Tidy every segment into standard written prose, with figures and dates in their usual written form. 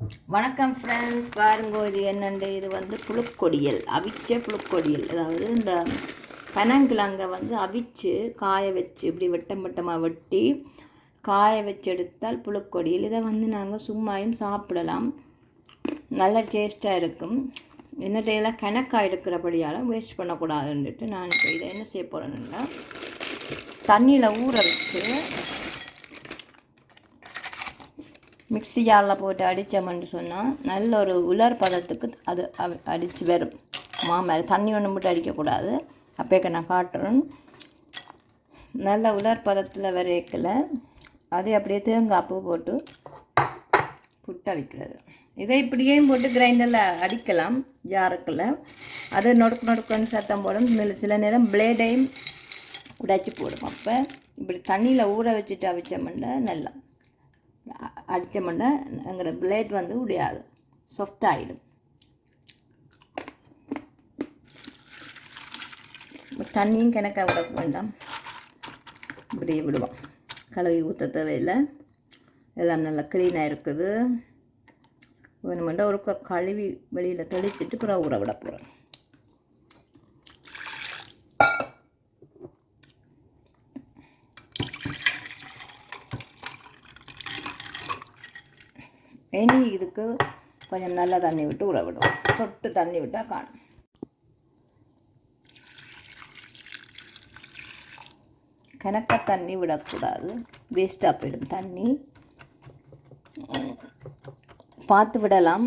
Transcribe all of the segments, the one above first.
வணக்கம் ஃப்ரெண்ட்ஸ், பாருங்க இது என்னண்டு. இது வந்து புழுக்கொடியல், அவிச்ச புழுக்கொடியல். அதாவது இந்த பனங்கிழங்கை வந்து அவிச்சு காய வச்சு இப்படி வட்டம் வட்டமாக வெட்டி காய வச்சு எடுத்தால் புழுக்கொடியல். இதை வந்து நாங்கள் சும்மாயும் சாப்பிடலாம், நல்ல டேஸ்ட்டாக இருக்கும். என்னட்டையெல்லாம் கணக்காக இருக்கிறபடியால் வேஸ்ட் பண்ணக்கூடாதுன்ட்டு நான் இப்போ இதை என்ன செய்ய போகிறேன்னா, தண்ணியில் ஊற வச்சு மிக்ஸி ஜாரில் போட்டு அடித்தோம்னு சொன்னால் நல்ல ஒரு உலர் பதத்துக்கு அது அடித்து வரும். மாமரம் தண்ணி ஒன்று மட்டும் அடிக்கக்கூடாது. அப்போக்க நான் காட்டுறேன். நல்ல உலர் பதத்தில் வரைக்கல அதை அப்படியே தேங்காய் பூ போட்டு புட்ட வைக்கிறது. இதை இப்படியும் போட்டு கிரைண்டரில் அடிக்கலாம் ஜாருக்குள்ள. அது நொடுக்கு நொடுக்குன்னு சத்தம் போடும். சில நேரம் பிளேடையும் உடைச்சி போடும். அப்போ இப்படி தண்ணியில் ஊற வச்சுட்டு அவிச்சோம்னா நல்லா அடித்தோம்னா எங்களோட பிளேட் வந்து உடையாது, சாஃப்ட் ஆகிடும். தண்ணியும் கிணக்க விட வேண்டாம், இப்படியே விடுவோம். கழுவி ஊற்ற தேவையில்லை. எல்லாம் நல்லா க்ளீனாக இருக்குது. வேணுமெண்டா ஒரு கழுவி வெளியில் தெளிச்சிட்டு பிறகு ஊற விட போகிறோம். இனி இதுக்கு கொஞ்சம் நல்லா தண்ணி விட்டு ஊற விடுவோம். சொட்டு தண்ணி விட்டால் காணும். கணக்க தண்ணி விடக்கூடாது, வேஸ்ட்டாக போயிடும். தண்ணி பார்த்து விடலாம்.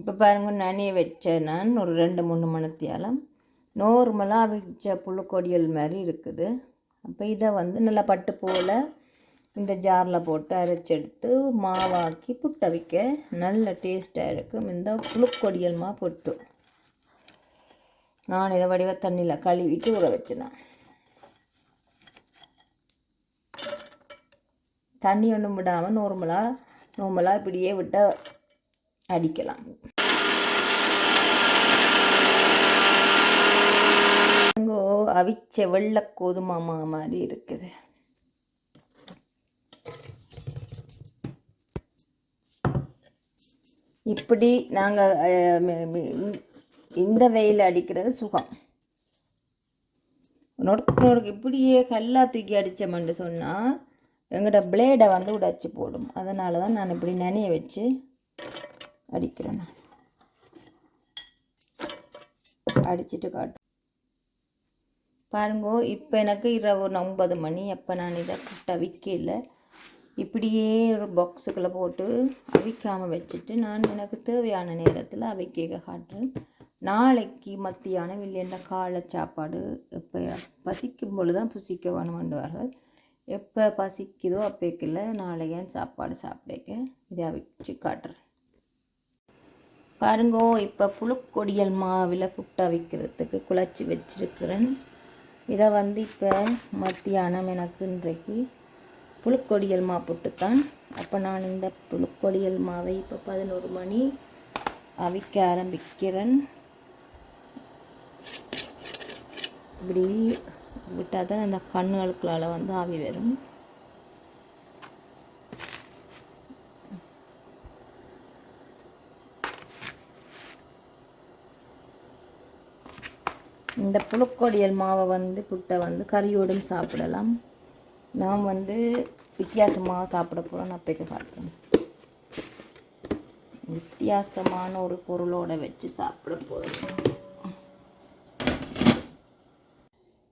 இப்போ பாருங்க, நனியை வச்சேன் நான் ஒரு 2-3 மணித்தியாலம். நார்மலாக வச்ச புழுக்கொடியல் மாதிரி இருக்குது. அப்போ இதை வந்து நல்லா பட்டு போல் இந்த ஜாரில் போட்டு அரைச்செடுத்து மாவாக்கி புட்ட வைக்க நல்ல டேஸ்ட்டாக இருக்கும். இந்த புழுக்கொடியல் மா பொட்டு நான் இதை வடிவ தண்ணியில் கழுவிட்டு ஊற வச்சேன். தண்ணி ஒன்றும் விடாமல் நார்மலாக இப்படியே விட்டு அடிக்கலாம். அவிச்ச வெள்ளை கோதுமை மாதிரி இருக்குது. இப்படி நாங்கள் இந்த வெயில் அடிக்கிறது சுகம். நொறுக்கு இப்படியே கல்லா தூக்கி அடித்தோம்னு சொன்னால் எங்களோட பிளேடை வந்து உடைச்சி போடும். அதனால தான் நான் இப்படி நனைய வச்சு அடிக்கிறேன். அடிச்சுட்டு காட்டும் பாருங்கோ. இப்போ எனக்கு இரவு 9 மணி. அப்போ நான் இதை புட்டு அவிக்கல. இப்படியே ஒரு பாக்ஸுக்குள்ளே போட்டு அவிக்காமல் வச்சுட்டு நான் எனக்கு தேவையான நேரத்தில் அவிக்க காட்டுறேன். நாளைக்கு மத்தியானம் இல்லைன்னா காலை சாப்பாடு எப்போ பசிக்கும் பொழுது தான் புசிக்க வேணுமென்றார்கள். எப்போ பசிக்குதோ அப்போக்கில்ல நாளைக்கு சாப்பாடு சாப்பிடக்க இதை அவிச்சு காட்டுறேன். பாருங்கோ, இப்போ புழுக்கொடியல் மாவில் புட்டு அவிக்கிறதுக்கு குழச்சி வச்சிருக்கிறேன். இதை வந்து இப்போ மத்தியானம் எனக்கு இன்றைக்கு புழுக்கொடியல் மா புட்டுத்தான். அப்போ நான் இந்த புழுக்கொடியல் மாவை இப்போ 11 மணி அவிக்க ஆரம்பிக்கிறேன். இப்படி விட்டால் தான் அந்த கண்ணுகளுக்குள்ளால் வந்து ஆவி வரும். இந்த புழுக்கொடியல் மாவை வந்து புட்டை வந்து கறியோடும் சாப்பிடலாம். நான் வந்து வித்தியாசமாக சாப்பிட போகிறேன். அப்போக்கு சாப்பிட்றேன். வித்தியாசமான ஒரு பொருளோடு வச்சு சாப்பிட போகிறேன்.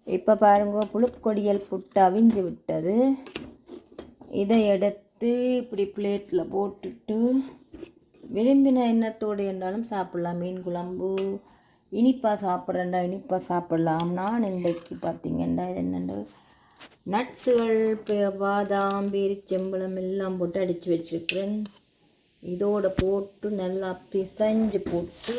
இப்போ பாருங்க, புழுக்கொடியல் புட்டு அவிஞ்சு விட்டது. இதை எடுத்து இப்படி பிளேட்டில் போட்டுட்டு விரும்பின எண்ணத்தோடு என்றாலும் சாப்பிட்லாம். மீன் குழம்பு இனிப்பாக சாப்பிட்றேன்டா இனிப்பாக சாப்பிட்லாம். நான் இன்றைக்கு பார்த்திங்கன்னா இது என்னென்ன நட்ஸுகள், பாதாம், பேரிச்சம்பழம் எல்லாம் போட்டு அடித்து வச்சுருக்கிறேன். இதோடு போட்டு நல்லா பிசைஞ்சு போட்டு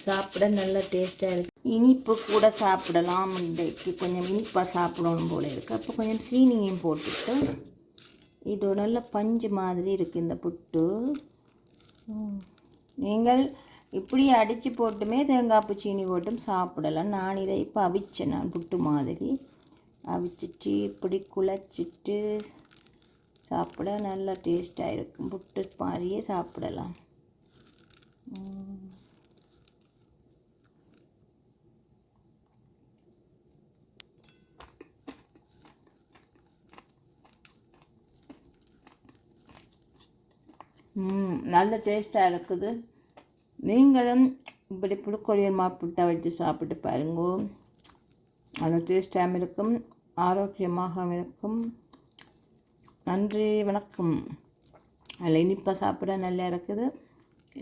சாப்பிட நல்ல டேஸ்ட்டாக இருக்குது. இனிப்பு கூட சாப்பிடலாம். இன்றைக்கு கொஞ்சம் இனிப்பாக சாப்பிடணும் போல இருக்குது. அப்போ கொஞ்சம் சீனியும் போட்டுட்டு இது நல்ல பஞ்சு மாதிரி இருக்குது இந்த புட்டு. நீங்கள் இப்படி அடித்து போட்டுமே தேங்காய் பூ சீனி போட்டும் சாப்பிடலாம். நான் இதை இப்போ அவிச்சேன். நான் புட்டு மாதிரி அவிச்சிட்டு இப்படி குழச்சிட்டு சாப்பிட நல்ல டேஸ்ட்டாக இருக்கும். புட்டு மாதிரியே சாப்பிடலாம். நல்ல டேஸ்ட்டாக இருக்குது. நீங்களும் இப்படி புழுக்கொழியல் புட்டை வச்சு சாப்பிட்டு பாருங்க. நல்ல டேஸ்டாகவும் இருக்கும், ஆரோக்கியமாகவும் இருக்கும். நன்றி, வணக்கம். அதில் இனிப்பாக சாப்பிட நல்லா இருக்குது,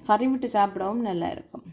கறி விட்டு சாப்பிடவும் நல்லா இருக்கும்.